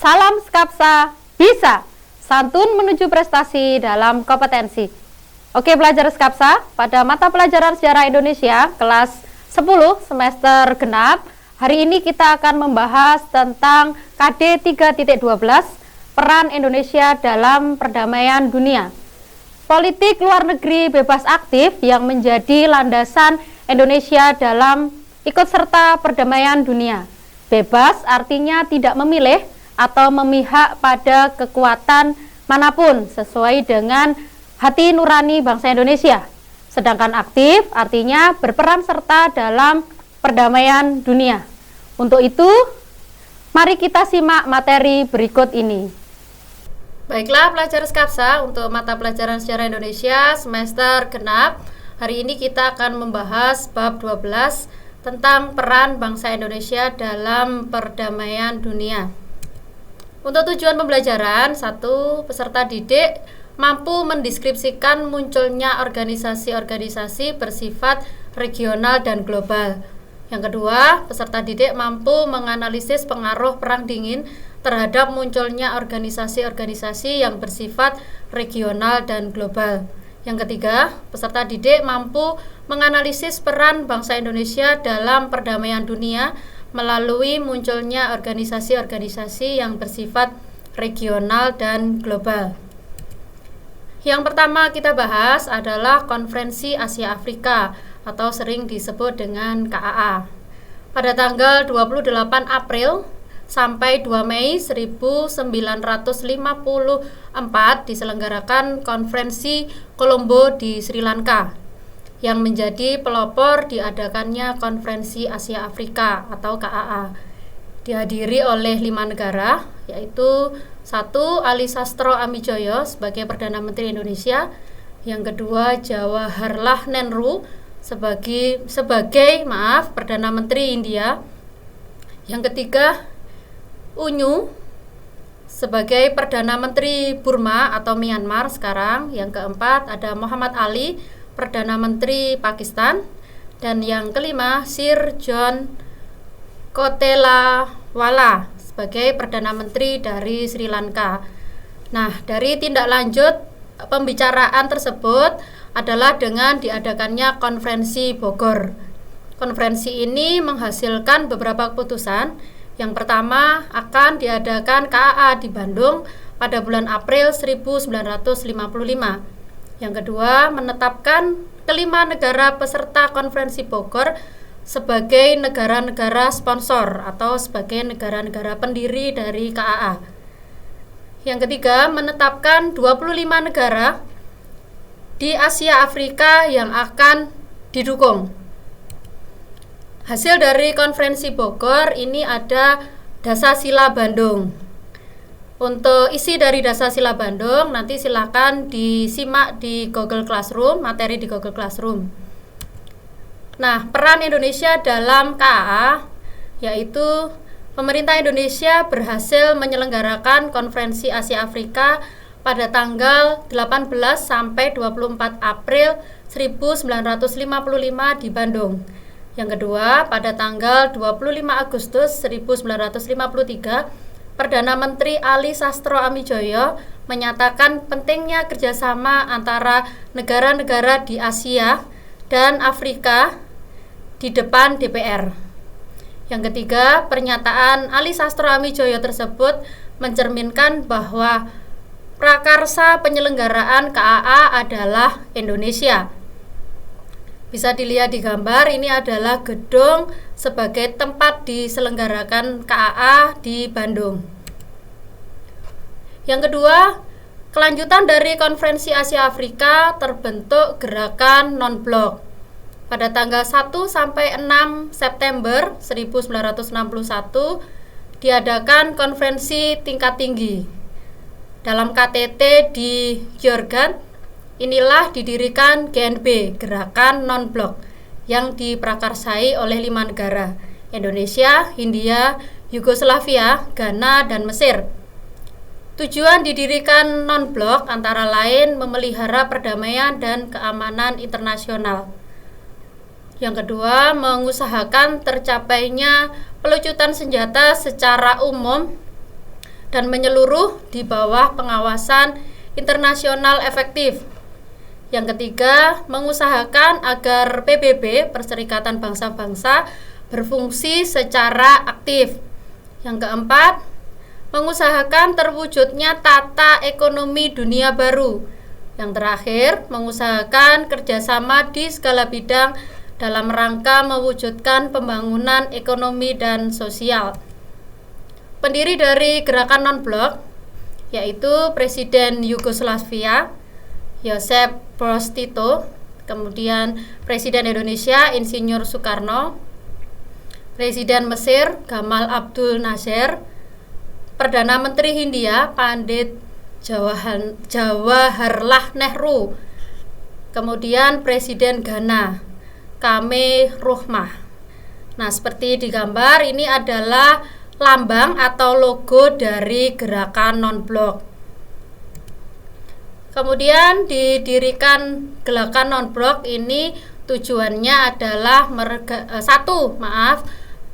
Salam Skapsa bisa, santun menuju prestasi dalam kompetensi. Oke pelajar Skapsa, pada mata pelajaran Sejarah Indonesia kelas 10 semester genap, hari ini kita akan membahas tentang KD 3.12, peran Indonesia dalam perdamaian dunia. Politik luar negeri bebas aktif yang menjadi landasan Indonesia dalam ikut serta perdamaian dunia. Bebas artinya tidak memilih atau memihak pada kekuatan manapun sesuai dengan hati nurani bangsa Indonesia. Sedangkan aktif artinya berperan serta dalam perdamaian dunia. Untuk itu, mari kita simak materi berikut ini. Baiklah pelajar Skapsa, untuk mata pelajaran Sejarah Indonesia semester genap, hari ini kita akan membahas bab 12 tentang peran bangsa Indonesia dalam perdamaian dunia. Untuk tujuan pembelajaran, 1. Peserta didik mampu mendeskripsikan munculnya organisasi-organisasi bersifat regional dan global. Yang kedua, peserta didik mampu menganalisis pengaruh Perang Dingin terhadap munculnya organisasi-organisasi yang bersifat regional dan global. Yang ketiga, peserta didik mampu menganalisis peran bangsa Indonesia dalam perdamaian dunia melalui munculnya organisasi-organisasi yang bersifat regional dan global. Yang pertama kita bahas adalah Konferensi Asia Afrika atau sering disebut dengan KAA. Pada tanggal 28 April sampai 2 Mei 1954 diselenggarakan Konferensi Kolombo di Sri Lanka yang menjadi pelopor diadakannya Konferensi Asia Afrika atau KAA. Dihadiri oleh 5 negara, yaitu 1. Ali Sastro Amijoyo sebagai Perdana Menteri Indonesia, yang kedua Jawaharlal Nehru sebagai Perdana Menteri India, yang ketiga Unyu sebagai Perdana Menteri Burma atau Myanmar sekarang, yang keempat ada Muhammad Ali, Perdana Menteri Pakistan, dan yang kelima Sir John Kotelawala sebagai Perdana Menteri dari Sri Lanka. Nah, dari tindak lanjut pembicaraan tersebut adalah dengan diadakannya Konferensi Bogor. Konferensi ini menghasilkan beberapa keputusan. Yang pertama, akan diadakan KAA di Bandung pada bulan April 1955. Yang kedua, menetapkan kelima negara peserta Konferensi Bogor sebagai negara-negara sponsor atau sebagai negara-negara pendiri dari KAA. Yang ketiga, menetapkan 25 negara di Asia Afrika yang akan didukung. Hasil dari Konferensi Bogor ini ada Dasasila Bandung. Untuk isi dari Dasasila Bandung nanti silakan disimak di Google Classroom, materi di Google Classroom. Nah, peran Indonesia dalam KAA yaitu pemerintah Indonesia berhasil menyelenggarakan Konferensi Asia Afrika pada tanggal 18 sampai 24 April 1955 di Bandung. Yang kedua, pada tanggal 25 Agustus 1953, Perdana Menteri Ali Sastro Amijoyo menyatakan pentingnya kerjasama antara negara-negara di Asia dan Afrika di depan DPR. Yang ketiga, pernyataan Ali Sastro Amijoyo tersebut mencerminkan bahwa prakarsa penyelenggaraan KAA adalah Indonesia. Bisa dilihat di gambar, ini adalah gedung sebagai tempat diselenggarakan KAA di Bandung. Yang kedua, kelanjutan dari Konferensi Asia Afrika terbentuk gerakan non-blok. Pada tanggal 1 sampai 6 September 1961 diadakan konferensi tingkat tinggi. Dalam KTT di Yorgan, inilah didirikan GNB, Gerakan Non-Blok, yang diprakarsai oleh 5 negara, Indonesia, Hindia, Yugoslavia, Ghana, dan Mesir. Tujuan didirikan non-blok antara lain memelihara perdamaian dan keamanan internasional. Yang kedua, mengusahakan tercapainya pelucutan senjata secara umum dan menyeluruh di bawah pengawasan internasional efektif. Yang ketiga, mengusahakan agar PBB, Perserikatan Bangsa-Bangsa, berfungsi secara aktif. Yang keempat, mengusahakan terwujudnya tata ekonomi dunia baru. Yang terakhir, mengusahakan kerjasama di segala bidang dalam rangka mewujudkan pembangunan ekonomi dan sosial. Pendiri dari gerakan non-blok yaitu Presiden Yugoslavia Josip Broz Tito, kemudian Presiden Indonesia Insinyur Soekarno, Presiden Mesir Gamal Abdul Nasser, Perdana Menteri Hindia Pandit Jawaharlal Nehru, kemudian Presiden Ghana Kame Rohmah. Nah, seperti di gambar ini adalah lambang atau logo dari gerakan non-blok. Kemudian didirikan gerakan non-blok ini tujuannya adalah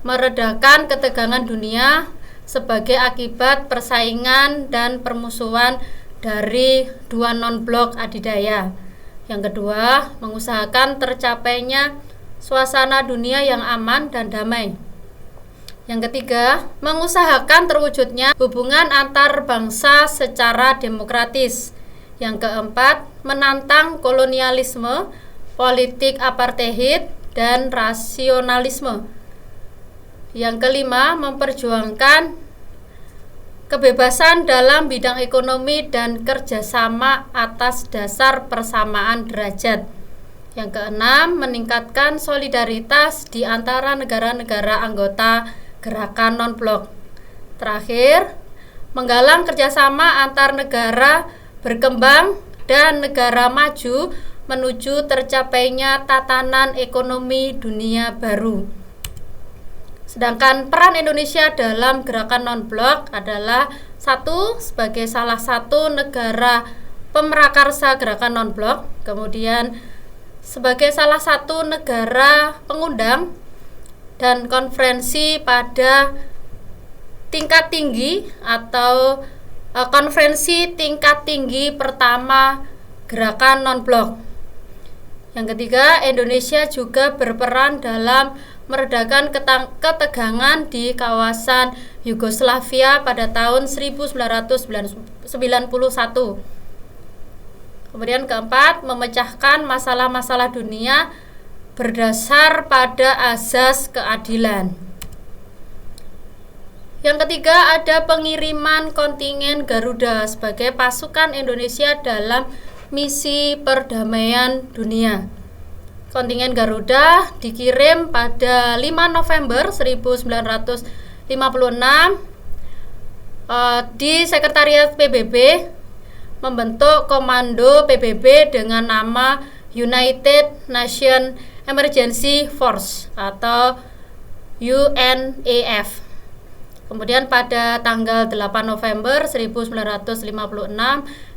meredakan ketegangan dunia sebagai akibat persaingan dan permusuhan dari dua non-blok adidaya. Yang kedua, mengusahakan tercapainya suasana dunia yang aman dan damai. Yang ketiga, mengusahakan terwujudnya hubungan antar bangsa secara demokratis. Yang keempat, menantang kolonialisme, politik apartheid, dan rasionalisme. Yang kelima, memperjuangkan kebebasan dalam bidang ekonomi dan kerjasama atas dasar persamaan derajat. Yang keenam, meningkatkan solidaritas di antara negara-negara anggota gerakan non-blok. Terakhir, menggalang kerjasama antar negara berkembang dan negara maju menuju tercapainya tatanan ekonomi dunia baru. Sedangkan peran Indonesia dalam gerakan non-blok adalah satu, sebagai salah satu negara pemrakarsa gerakan non-blok, kemudian sebagai salah satu negara pengundang dan konferensi pada tingkat tinggi atau konferensi tingkat tinggi pertama gerakan non-blok. Yang ketiga, Indonesia juga berperan dalam meredakan ketegangan di kawasan Yugoslavia pada tahun 1991. Kemudian keempat, memecahkan masalah-masalah dunia berdasar pada azas keadilan. Yang ketiga, ada pengiriman kontingen Garuda sebagai pasukan Indonesia dalam misi perdamaian dunia. Kontingen Garuda dikirim pada 5 November 1956 di Sekretariat PBB, membentuk Komando PBB dengan nama United Nations Emergency Force atau UNEF. Kemudian pada tanggal 8 November 1956,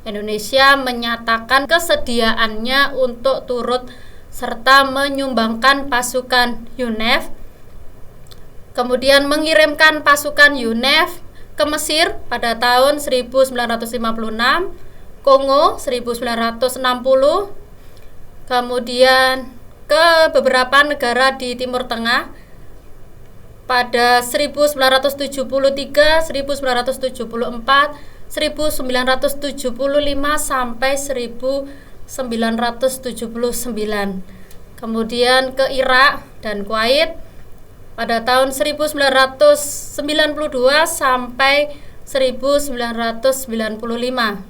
Indonesia menyatakan kesediaannya untuk turut serta menyumbangkan pasukan UNEF. Kemudian mengirimkan pasukan UNEF ke Mesir pada tahun 1956, Kongo 1960, kemudian ke beberapa negara di Timur Tengah pada 1973, 1974, 1975 sampai 1979. Kemudian ke Irak dan Kuwait pada tahun 1992 sampai 1995.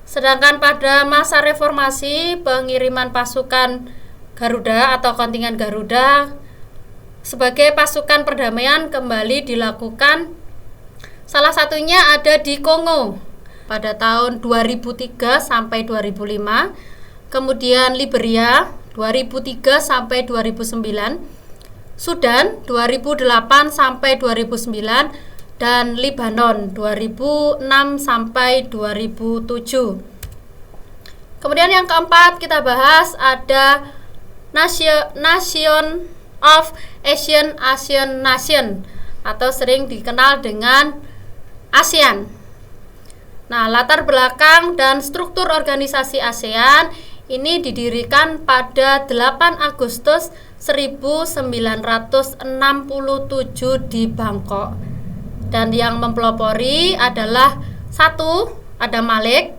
Sedangkan pada masa reformasi, pengiriman pasukan Garuda atau kontingen Garuda sebagai pasukan perdamaian kembali dilakukan. Salah satunya ada di Kongo pada tahun 2003 sampai 2005, kemudian Liberia 2003 sampai 2009, Sudan 2008 sampai 2009, dan Lebanon 2006 sampai 2007. Kemudian yang keempat kita bahas ada Nation of Asian Nation atau sering dikenal dengan ASEAN. Nah, latar belakang dan struktur organisasi ASEAN ini didirikan pada 8 Agustus 1967 di Bangkok. Dan yang mempelopori adalah ada Malik,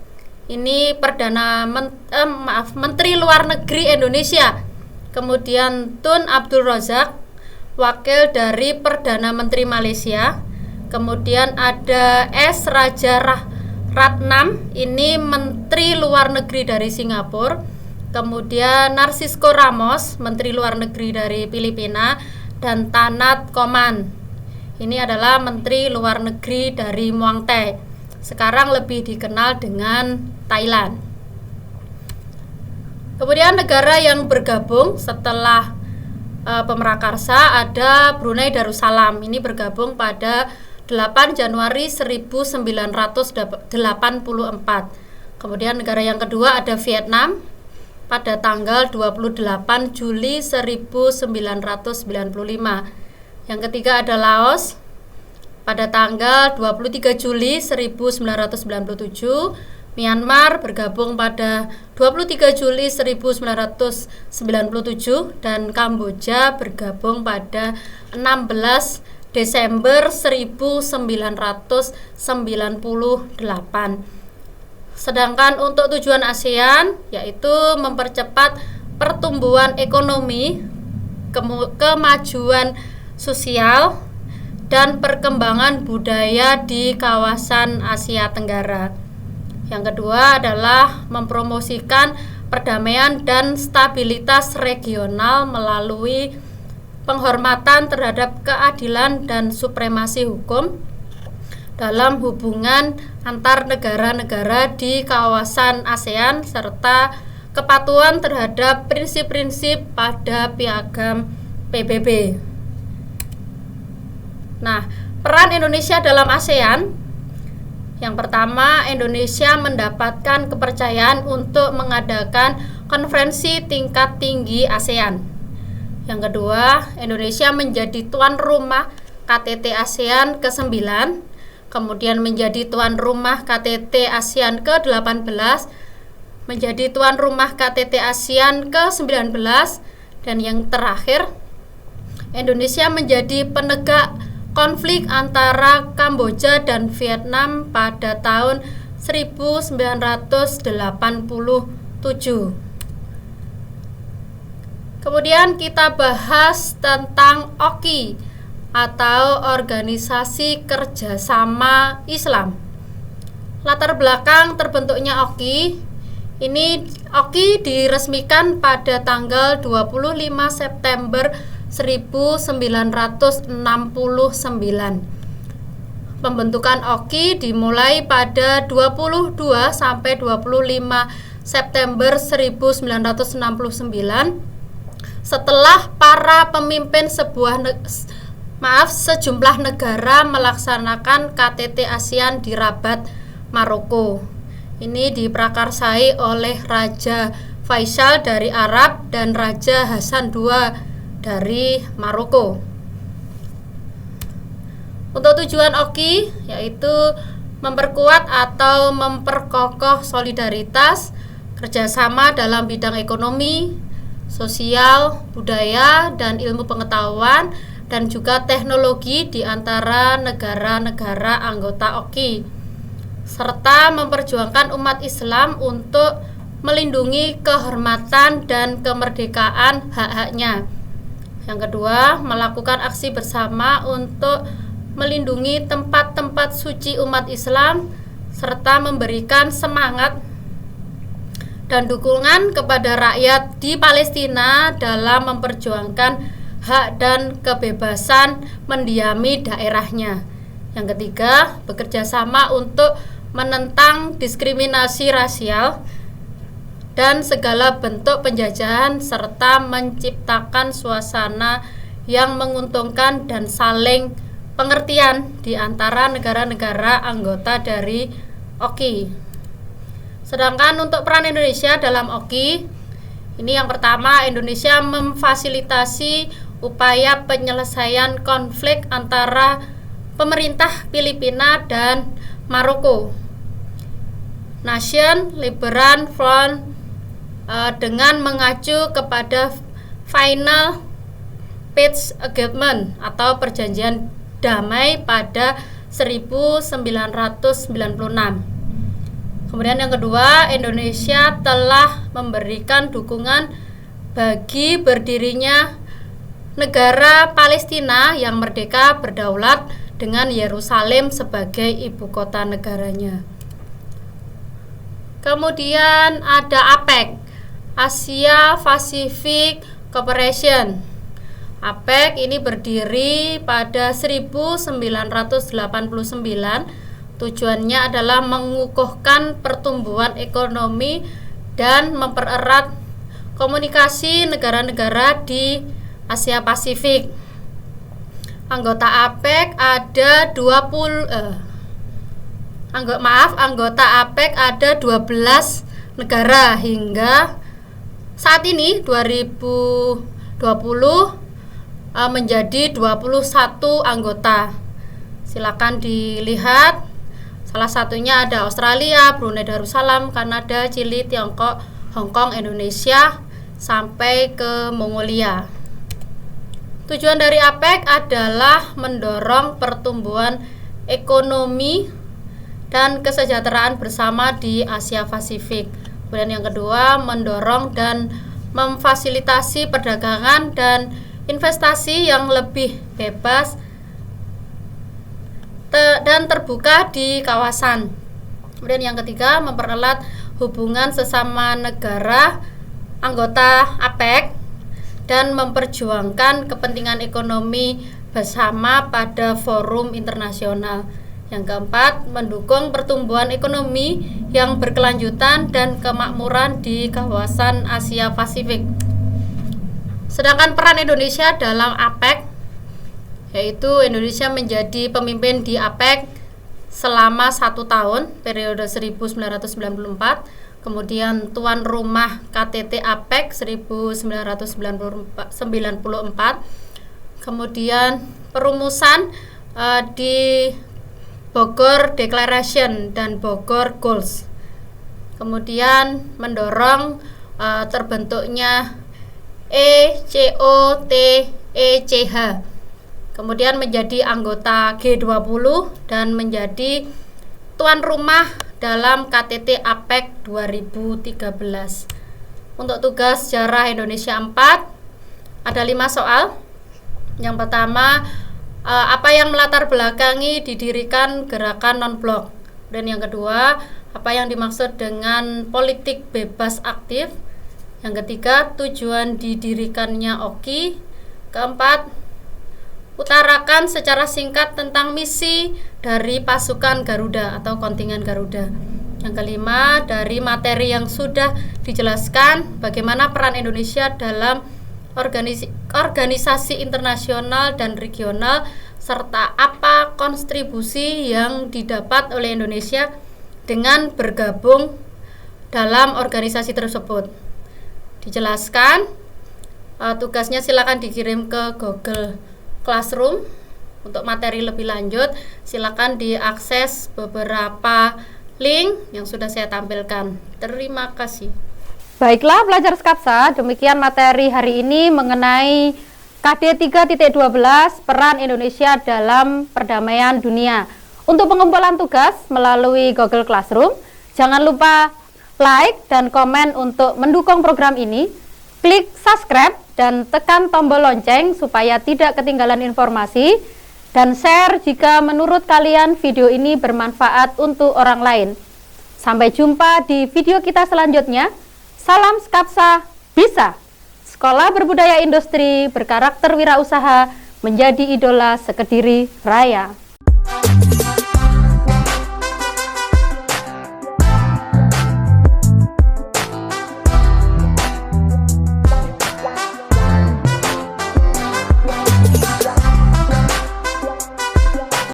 ini Menteri Luar Negeri Indonesia. Kemudian Tun Abdul Razak, wakil dari Perdana Menteri Malaysia. Kemudian ada S. Raja Ratnam, ini Menteri Luar Negeri dari Singapura. Kemudian Narcisco Ramos, Menteri Luar Negeri dari Filipina. Dan Tanat Koman, ini adalah Menteri Luar Negeri dari Muang Thai. Sekarang lebih dikenal dengan Thailand. Kemudian negara yang bergabung setelah Pemrakarsa ada Brunei Darussalam. Ini bergabung pada 8 Januari 1984. Kemudian negara yang kedua ada Vietnam pada tanggal 28 Juli 1995. Yang ketiga ada Laos pada tanggal 23 Juli 1997. Myanmar bergabung pada 23 Juli 1997 dan Kamboja bergabung pada 16 Desember 1998. Sedangkan untuk tujuan ASEAN yaitu mempercepat pertumbuhan ekonomi, kemajuan sosial, dan perkembangan budaya di kawasan Asia Tenggara. Yang kedua adalah mempromosikan perdamaian dan stabilitas regional melalui penghormatan terhadap keadilan dan supremasi hukum dalam hubungan antar negara-negara di kawasan ASEAN serta kepatuhan terhadap prinsip-prinsip pada Piagam PBB. Nah, peran Indonesia dalam ASEAN. Yang pertama, Indonesia mendapatkan kepercayaan untuk mengadakan konferensi tingkat tinggi ASEAN. Yang kedua, Indonesia menjadi tuan rumah KTT ASEAN ke-9, kemudian menjadi tuan rumah KTT ASEAN ke-18, menjadi tuan rumah KTT ASEAN ke-19, dan yang terakhir, Indonesia menjadi penegak konflik antara Kamboja dan Vietnam pada tahun 1987. Kemudian kita bahas tentang OKI atau Organisasi Kerjasama Islam. Latar belakang terbentuknya OKI, ini OKI diresmikan pada tanggal 25 September 1969. Pembentukan OKI dimulai pada 22 sampai 25 September 1969 setelah para pemimpin sejumlah negara melaksanakan KTT ASEAN di Rabat, Maroko. Ini diprakarsai oleh Raja Faisal dari Arab dan Raja Hasan II dari Maroko. Untuk tujuan OKI yaitu memperkuat atau memperkokoh solidaritas, kerjasama dalam bidang ekonomi, sosial, budaya, dan ilmu pengetahuan, dan juga teknologi di antara negara-negara anggota OKI, serta memperjuangkan umat Islam untuk melindungi kehormatan dan kemerdekaan hak-haknya. Yang kedua, melakukan aksi bersama untuk melindungi tempat-tempat suci umat Islam serta memberikan semangat dan dukungan kepada rakyat di Palestina dalam memperjuangkan hak dan kebebasan mendiami daerahnya. Yang ketiga, bekerja sama untuk menentang diskriminasi rasial dan segala bentuk penjajahan serta menciptakan suasana yang menguntungkan dan saling pengertian di antara negara-negara anggota dari OKI. Sedangkan untuk peran Indonesia dalam OKI, ini yang pertama, Indonesia memfasilitasi upaya penyelesaian konflik antara pemerintah Filipina dan Maroko. Nation Liberation Front dengan mengacu kepada Final Peace Agreement atau perjanjian damai pada 1996. Kemudian yang kedua, Indonesia telah memberikan dukungan bagi berdirinya negara Palestina yang merdeka berdaulat dengan Yerusalem sebagai ibu kota negaranya. Kemudian ada APEC, Asia Pacific Cooperation. APEC ini berdiri pada 1989. Tujuannya adalah mengukuhkan pertumbuhan ekonomi dan mempererat komunikasi negara-negara di Asia Pasifik. Anggota APEC ada anggota APEC ada 12 negara hingga saat ini 2020 menjadi 21 anggota. Silakan dilihat. Salah satunya ada Australia, Brunei Darussalam, Kanada, Chili, Tiongkok, Hong Kong, Indonesia, sampai ke Mongolia. Tujuan dari APEC adalah mendorong pertumbuhan ekonomi dan kesejahteraan bersama di Asia Pasifik. Kemudian yang kedua, mendorong dan memfasilitasi perdagangan dan investasi yang lebih bebas dan terbuka di kawasan. Kemudian yang ketiga, mempererat hubungan sesama negara anggota APEC dan memperjuangkan kepentingan ekonomi bersama pada forum internasional. Yang keempat, mendukung pertumbuhan ekonomi yang berkelanjutan dan kemakmuran di kawasan Asia Pasifik. Sedangkan peran Indonesia dalam APEC, yaitu Indonesia menjadi pemimpin di APEC selama 1 tahun, periode 1994, kemudian tuan rumah KTT APEC 1994, kemudian perumusan di Bogor Declaration dan Bogor Goals, kemudian mendorong terbentuknya ECOTECH, kemudian menjadi anggota G20 dan menjadi tuan rumah dalam KTT APEC 2013. Untuk tugas sejarah Indonesia 4 ada 5 soal. Yang pertama, apa yang melatar belakangi didirikan gerakan non-blok. Dan yang kedua, apa yang dimaksud dengan politik bebas aktif. Yang ketiga, tujuan didirikannya OKI. Keempat, utarakan secara singkat tentang misi dari pasukan Garuda atau kontingen Garuda. Yang kelima, dari materi yang sudah dijelaskan, bagaimana peran Indonesia dalam organisasi internasional dan regional, serta apa kontribusi yang didapat oleh Indonesia dengan bergabung dalam organisasi tersebut. Dijelaskan, tugasnya silakan dikirim ke Google Classroom. Untuk materi lebih lanjut, silakan diakses beberapa link yang sudah saya tampilkan. Terima kasih. Baiklah pelajar Skapsa, demikian materi hari ini mengenai KD 3.12 peran Indonesia dalam perdamaian dunia. Untuk pengumpulan tugas melalui Google Classroom, jangan lupa like dan komen untuk mendukung program ini. Klik subscribe dan tekan tombol lonceng supaya tidak ketinggalan informasi, dan share jika menurut kalian video ini bermanfaat untuk orang lain. Sampai jumpa di video kita selanjutnya. Salam Skapsa bisa. Sekolah berbudaya industri berkarakter wirausaha menjadi idola sekediri raya.